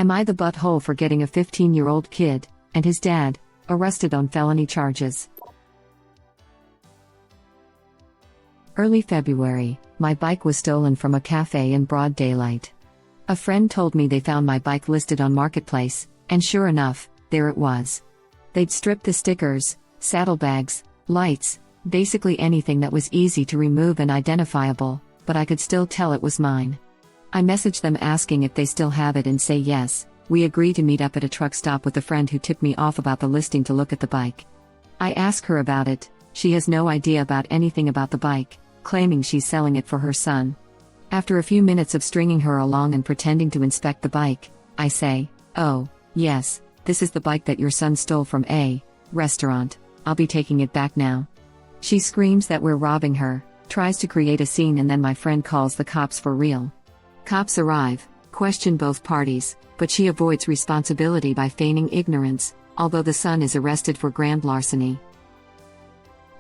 Am I the butthole for getting a 15-year-old kid, and his dad, arrested on felony charges? Early February, my bike was stolen from a cafe in broad daylight. A friend told me they found my bike listed on Marketplace, and sure enough, there it was. They'd stripped the stickers, saddlebags, lights, basically anything that was easy to remove and identifiable, but I could still tell it was mine. I messaged them asking if they still have it and say yes. We agree to meet up at a truck stop with a friend who tipped me off about the listing to look at the bike. I ask her about it. She has no idea about anything about the bike, claiming she's selling it for her son. After a few minutes of stringing her along and pretending to inspect the bike, I say, "Oh, yes, this is the bike that your son stole from a restaurant. I'll be taking it back now." She screams that we're robbing her, tries to create a scene, and then my friend calls the cops for real. Cops arrive, question both parties, but she avoids responsibility by feigning ignorance, although the son is arrested for grand larceny.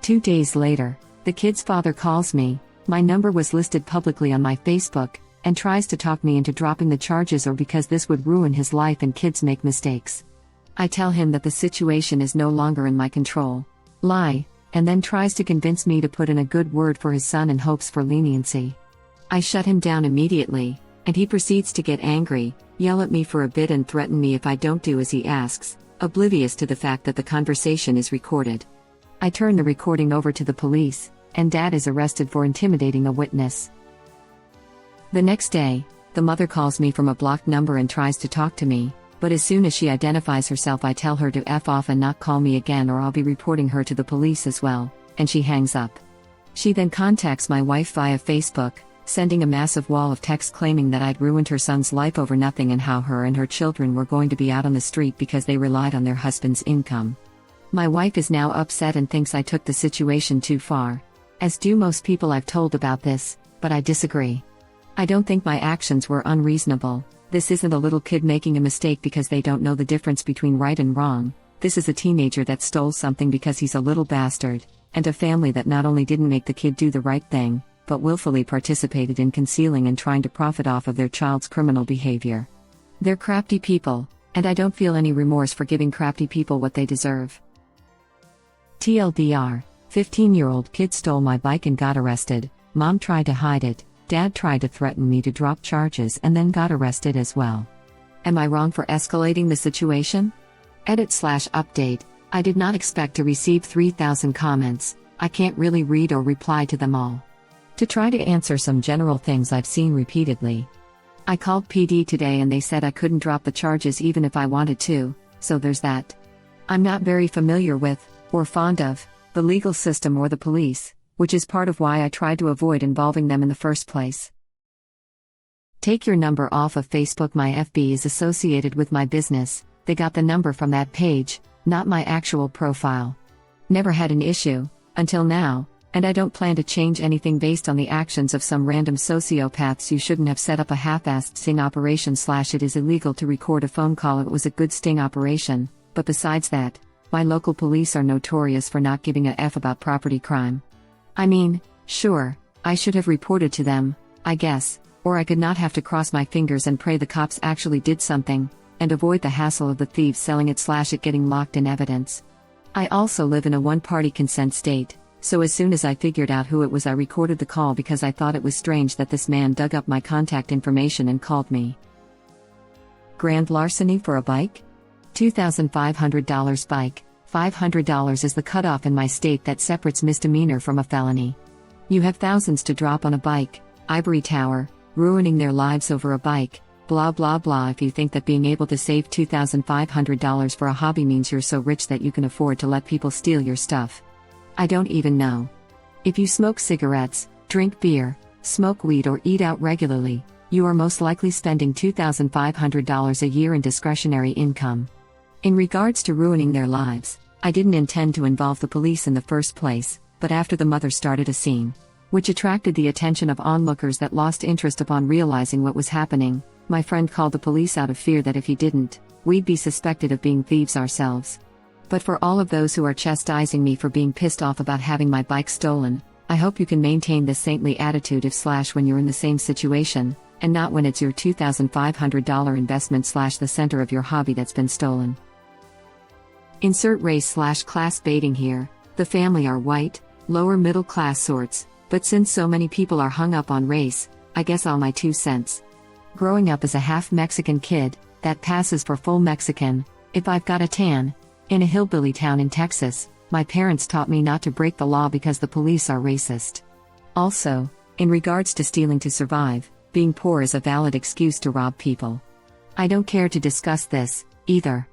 2 days later, the kid's father calls me. My number was listed publicly on my Facebook, and tries to talk me into dropping the charges or because this would ruin his life and kids make mistakes. I tell him that the situation is no longer in my control. Lie, and then tries to convince me to put in a good word for his son in hopes for leniency. I shut him down immediately, and he proceeds to get angry, yell at me for a bit and threaten me if I don't do as he asks, oblivious to the fact that the conversation is recorded. I turn the recording over to the police, and Dad is arrested for intimidating a witness. The next day, the mother calls me from a blocked number and tries to talk to me, but as soon as she identifies herself I tell her to F off and not call me again or I'll be reporting her to the police as well, and she hangs up. She then contacts my wife via Facebook, sending a massive wall of text claiming that I'd ruined her son's life over nothing and how her and her children were going to be out on the street because they relied on their husband's income. My wife is now upset and thinks I took the situation too far, as do most people I've told about this, but I disagree. I don't think my actions were unreasonable. This isn't a little kid making a mistake because they don't know the difference between right and wrong. This is a teenager that stole something because he's a little bastard, and a family that not only didn't make the kid do the right thing, but willfully participated in concealing and trying to profit off of their child's criminal behavior. They're crafty people, and I don't feel any remorse for giving crafty people what they deserve. TLDR, 15-year-old kid stole my bike and got arrested. Mom tried to hide it. Dad tried to threaten me to drop charges and then got arrested as well. Am I wrong for escalating the situation? Edit/update. I did not expect to receive 3,000 comments. I can't really read or reply to them all. To try to answer some general things I've seen repeatedly. I called PD today and they said I couldn't drop the charges even if I wanted to, so there's that. I'm not very familiar with, or fond of, the legal system or the police, which is part of why I tried to avoid involving them in the first place. Take your number off of Facebook. My FB is associated with my business. They got the number from that page, not my actual profile. Never had an issue, until now, and I don't plan to change anything based on the actions of some random sociopaths. You shouldn't have set up a half-assed sting operation. It is illegal to record a phone call. It was a good sting operation, but besides that, my local police are notorious for not giving a F about property crime. I mean, sure, I should have reported to them, I guess, or I could not have to cross my fingers and pray the cops actually did something, and avoid the hassle of the thieves selling it getting locked in evidence. I also live in a one-party consent state, so as soon as I figured out who it was I recorded the call because I thought it was strange that this man dug up my contact information and called me. Grand larceny for a bike? $2,500 bike. $500 is the cutoff in my state that separates misdemeanor from a felony. You have thousands to drop on a bike, ivory tower, ruining their lives over a bike, blah blah blah. If you think that being able to save $2,500 for a hobby means you're so rich that you can afford to let people steal your stuff, I don't even know. If you smoke cigarettes, drink beer, smoke weed or eat out regularly, you are most likely spending $2,500 a year in discretionary income. In regards to ruining their lives, I didn't intend to involve the police in the first place, but after the mother started a scene, which attracted the attention of onlookers that lost interest upon realizing what was happening, my friend called the police out of fear that if he didn't, we'd be suspected of being thieves ourselves. But for all of those who are chastising me for being pissed off about having my bike stolen, I hope you can maintain this saintly attitude if/when you're in the same situation, and not when it's your $2,500 investment / the center of your hobby that's been stolen. Insert race / class baiting here. The family are white, lower middle class sorts, but since so many people are hung up on race, I guess all my 2 cents. Growing up as a half Mexican kid, that passes for full Mexican, if I've got a tan. In a hillbilly town in Texas, my parents taught me not to break the law because the police are racist. Also, in regards to stealing to survive, being poor is a valid excuse to rob people. I don't care to discuss this, either.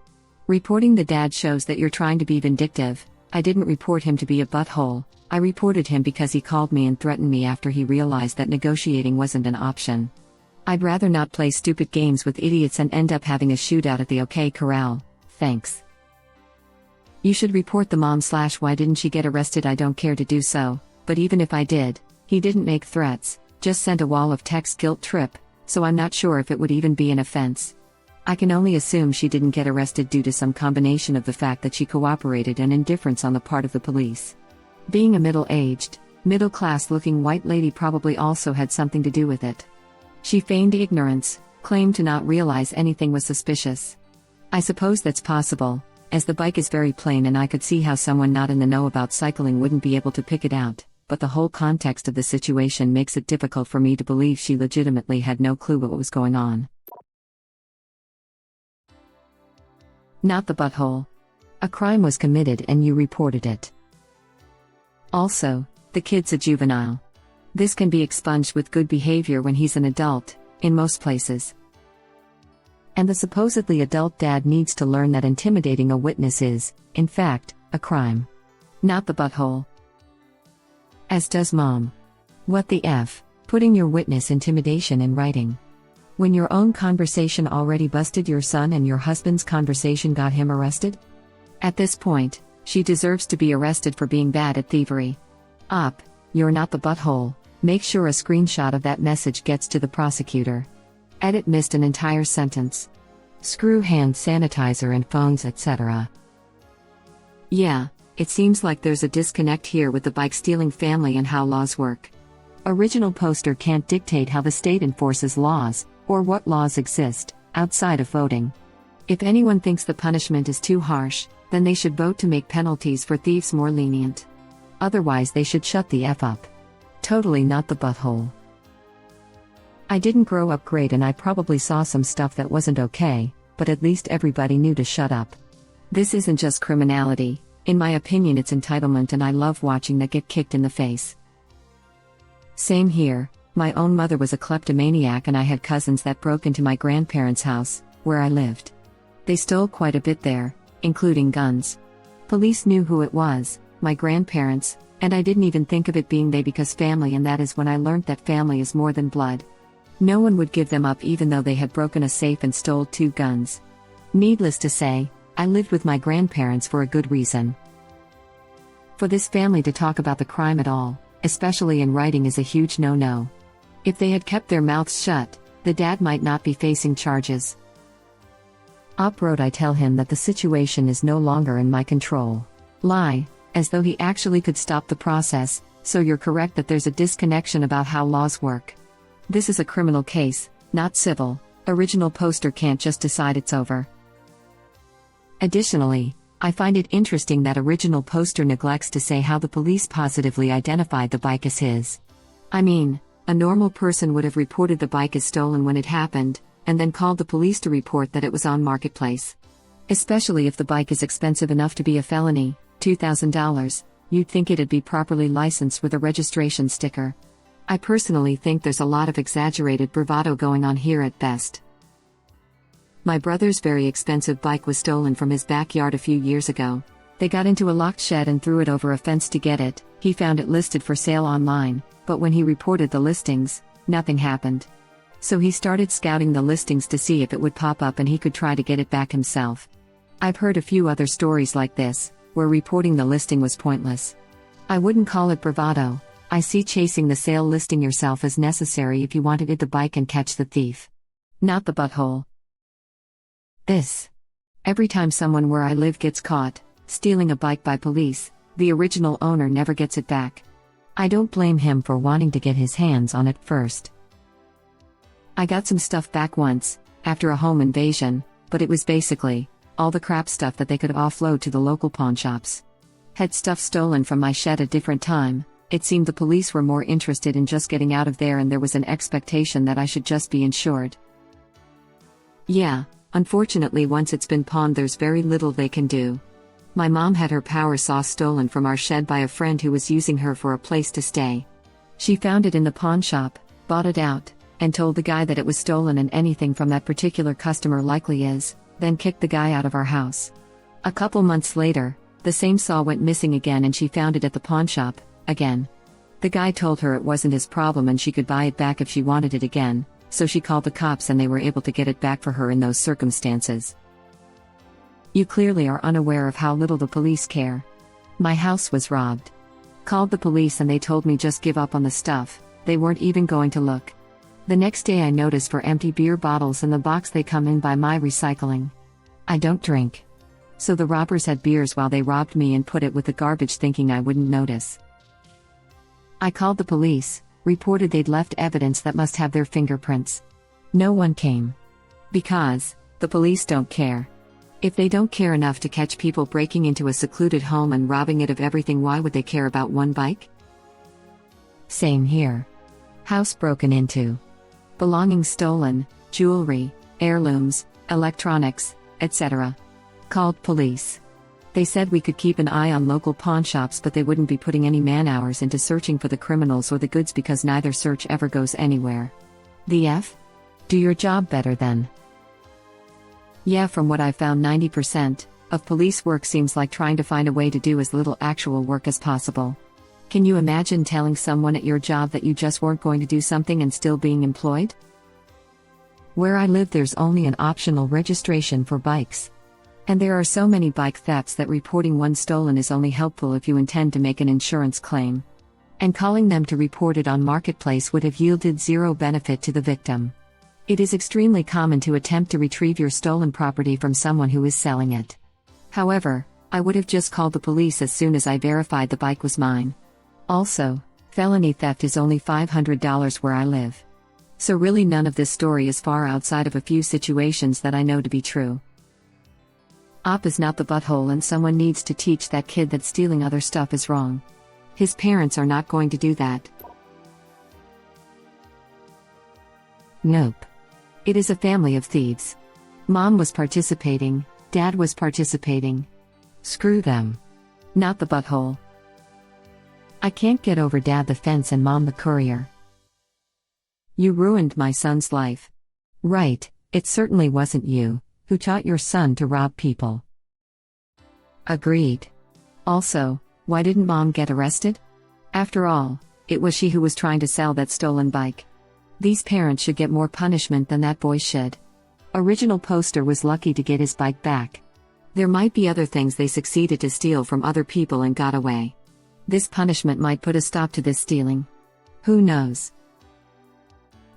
Reporting the dad shows that you're trying to be vindictive. I didn't report him to be a butthole. I reported him because he called me and threatened me after he realized that negotiating wasn't an option. I'd rather not play stupid games with idiots and end up having a shootout at the OK Corral, thanks. You should report the mom / why didn't she get arrested? I don't care to do so, but even if I did, he didn't make threats, just sent a wall of text guilt trip, so I'm not sure if it would even be an offense. I can only assume she didn't get arrested due to some combination of the fact that she cooperated and indifference on the part of the police. Being a middle-aged, middle-class-looking white lady probably also had something to do with it. She feigned ignorance, claimed to not realize anything was suspicious. I suppose that's possible, as the bike is very plain and I could see how someone not in the know about cycling wouldn't be able to pick it out, but the whole context of the situation makes it difficult for me to believe she legitimately had no clue what was going on. Not the butthole. A crime was committed and you reported it. Also, the kid's a juvenile. This can be expunged with good behavior when he's an adult, in most places. And the supposedly adult dad needs to learn that intimidating a witness is, in fact, a crime. Not the butthole. As does mom. What the F, putting your witness intimidation in writing. When your own conversation already busted your son and your husband's conversation got him arrested? At this point, she deserves to be arrested for being bad at thievery. Op, you're not the butthole. Make sure a screenshot of that message gets to the prosecutor. Edit missed an entire sentence. Screw hand sanitizer and phones, etc. Yeah, it seems like there's a disconnect here with the bike stealing family and how laws work. Original poster can't dictate how the state enforces laws, or what laws exist, outside of voting. If anyone thinks the punishment is too harsh, then they should vote to make penalties for thieves more lenient. Otherwise they should shut the F up. Totally not the butthole. I didn't grow up great and I probably saw some stuff that wasn't okay, but at least everybody knew to shut up. This isn't just criminality, in my opinion it's entitlement, and I love watching that get kicked in the face. Same here. My own mother was a kleptomaniac and I had cousins that broke into my grandparents' house, where I lived. They stole quite a bit there, including guns. Police knew who it was, my grandparents, and I didn't even think of it being they because family, and that is when I learned that family is more than blood. No one would give them up even though they had broken a safe and stole 2 guns. Needless to say, I lived with my grandparents for a good reason. For this family to talk about the crime at all, especially in writing, is a huge no-no. If they had kept their mouths shut, the dad might not be facing charges. Op wrote, I tell him that the situation is no longer in my control. Lie, as though he actually could stop the process, so you're correct that there's a disconnection about how laws work. This is a criminal case, not civil. Original poster can't just decide it's over. Additionally, I find it interesting that original poster neglects to say how the police positively identified the bike as his. I mean, a normal person would have reported the bike as stolen when it happened, and then called the police to report that it was on Marketplace. Especially if the bike is expensive enough to be a felony, $2,000, you'd think it'd be properly licensed with a registration sticker. I personally think there's a lot of exaggerated bravado going on here at best. My brother's very expensive bike was stolen from his backyard a few years ago. They got into a locked shed and threw it over a fence to get it. He found it listed for sale online, but when he reported the listings, nothing happened. So he started scouting the listings to see if it would pop up and he could try to get it back himself. I've heard a few other stories like this, where reporting the listing was pointless. I wouldn't call it bravado. I see chasing the sale listing yourself as necessary if you want to get the bike and catch the thief. Not the butthole. This. Every time someone where I live gets caught stealing a bike by police, the original owner never gets it back. I don't blame him for wanting to get his hands on it first. I got some stuff back once, after a home invasion, but it was basically all the crap stuff that they could offload to the local pawn shops. Had stuff stolen from my shed a different time, it seemed the police were more interested in just getting out of there and there was an expectation that I should just be insured. Yeah, unfortunately once it's been pawned there's very little they can do. My mom had her power saw stolen from our shed by a friend who was using her for a place to stay. She found it in the pawn shop, bought it out, and told the guy that it was stolen and anything from that particular customer likely is, then kicked the guy out of our house. A couple months later, the same saw went missing again and she found it at the pawn shop, again. The guy told her it wasn't his problem and she could buy it back if she wanted it again, so she called the cops and they were able to get it back for her in those circumstances. You clearly are unaware of how little the police care. My house was robbed. Called the police and they told me just give up on the stuff, they weren't even going to look. The next day I noticed for empty beer bottles in the box they come in by my recycling. I don't drink. So the robbers had beers while they robbed me and put it with the garbage thinking I wouldn't notice. I called the police, reported they'd left evidence that must have their fingerprints. No one came. Because the police don't care. If they don't care enough to catch people breaking into a secluded home and robbing it of everything, why would they care about one bike? Same here. House broken into. Belongings stolen, jewelry, heirlooms, electronics, etc. Called police. They said we could keep an eye on local pawn shops but they wouldn't be putting any man-hours into searching for the criminals or the goods because neither search ever goes anywhere. The F? Do your job better then. Yeah, from what I've found 90% of police work seems like trying to find a way to do as little actual work as possible. Can you imagine telling someone at your job that you just weren't going to do something and still being employed? Where I live there's only an optional registration for bikes. And there are so many bike thefts that reporting one stolen is only helpful if you intend to make an insurance claim. And calling them to report it on Marketplace would have yielded zero benefit to the victim. It is extremely common to attempt to retrieve your stolen property from someone who is selling it. However, I would have just called the police as soon as I verified the bike was mine. Also, felony theft is only $500 where I live. So really none of this story is far outside of a few situations that I know to be true. Op is not the butthole and someone needs to teach that kid that stealing other stuff is wrong. His parents are not going to do that. Nope. It is a family of thieves. Mom was participating, Dad was participating. Screw them. Not the butthole. I can't get over Dad the fence and Mom the courier. You ruined my son's life. Right, it certainly wasn't you who taught your son to rob people. Agreed. Also, why didn't Mom get arrested? After all, it was she who was trying to sell that stolen bike. These parents should get more punishment than that boy should. Original poster was lucky to get his bike back. There might be other things they succeeded to steal from other people and got away. This punishment might put a stop to this stealing. Who knows?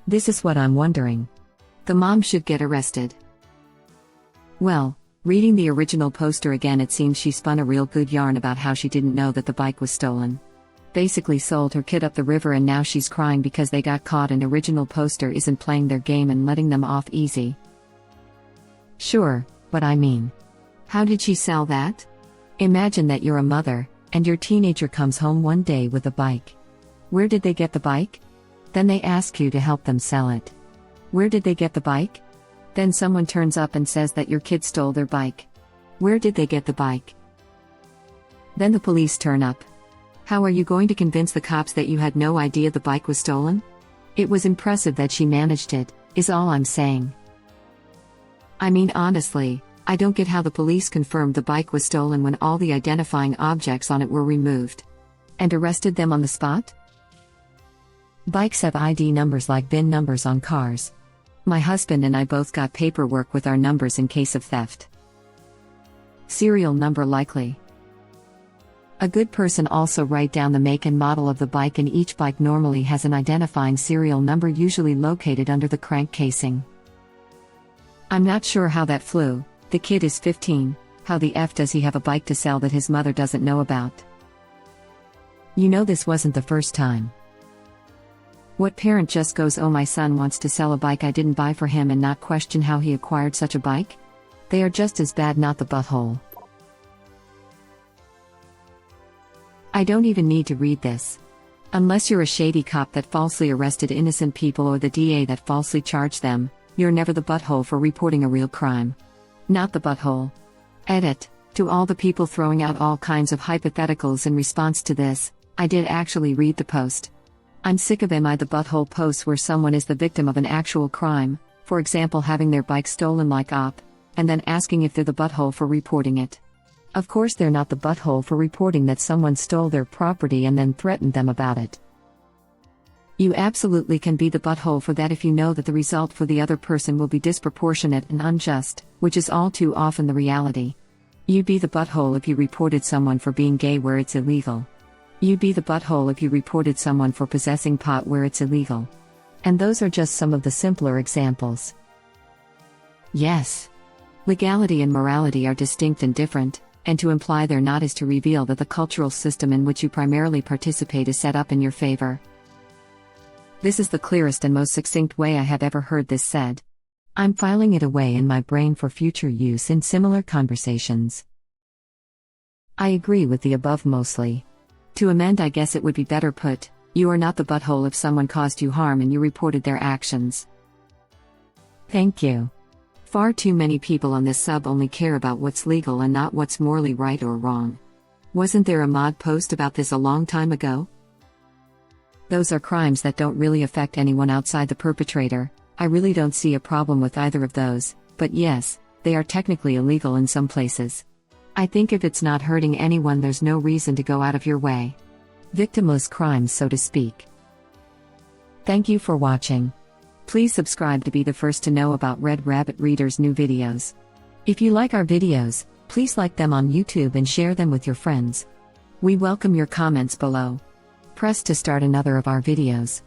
This is what I'm wondering. The mom should get arrested. Well, reading the original poster again, it seems she spun a real good yarn about how she didn't know that the bike was stolen. Basically sold her kid up the river and now she's crying because they got caught and original poster isn't playing their game and letting them off easy. Sure, but I mean, how did she sell that? Imagine that you're a mother, and your teenager comes home one day with a bike. Where did they get the bike? Then they ask you to help them sell it. Where did they get the bike? Then someone turns up and says that your kid stole their bike. Where did they get the bike? Then the police turn up. How are you going to convince the cops that you had no idea the bike was stolen? It was impressive that she managed it, is all I'm saying. I mean honestly, I don't get how the police confirmed the bike was stolen when all the identifying objects on it were removed. And arrested them on the spot? Bikes have ID numbers like VIN numbers on cars. My husband and I both got paperwork with our numbers in case of theft. Serial number likely. A good person also write down the make and model of the bike, and each bike normally has an identifying serial number usually located under the crank casing. I'm not sure how that flew. The kid is 15, how the F does he have a bike to sell that his mother doesn't know about? You know this wasn't the first time. What parent just goes, "Oh, my son wants to sell a bike I didn't buy for him," and not question how he acquired such a bike? They are just as bad, not the butthole. I don't even need to read this. Unless you're a shady cop that falsely arrested innocent people or the DA that falsely charged them, you're never the butthole for reporting a real crime. Not the butthole. Edit. To all the people throwing out all kinds of hypotheticals in response to this, I did actually read the post. I'm sick of "Am I the butthole" posts where someone is the victim of an actual crime, for example having their bike stolen like op, and then asking if they're the butthole for reporting it. Of course they're not the butthole for reporting that someone stole their property and then threatened them about it. You absolutely can be the butthole for that if you know that the result for the other person will be disproportionate and unjust, which is all too often the reality. You'd be the butthole if you reported someone for being gay where it's illegal. You'd be the butthole if you reported someone for possessing pot where it's illegal. And those are just some of the simpler examples. Yes. Legality and morality are distinct and different, and to imply they're not is to reveal that the cultural system in which you primarily participate is set up in your favor. This is the clearest and most succinct way I have ever heard this said. I'm filing it away in my brain for future use in similar conversations. I agree with the above mostly. To amend, I guess it would be better put, you are not the butthole if someone caused you harm and you reported their actions. Thank you. Far too many people on this sub only care about what's legal and not what's morally right or wrong. Wasn't there a mod post about this a long time ago? Those are crimes that don't really affect anyone outside the perpetrator. I really don't see a problem with either of those, but yes, they are technically illegal in some places. I think if it's not hurting anyone, there's no reason to go out of your way. Victimless crimes, so to speak. Thank you for watching. Please subscribe to be the first to know about Red Rabbit Reader's new videos. If you like our videos, please like them on YouTube and share them with your friends. We welcome your comments below. Press to start another of our videos.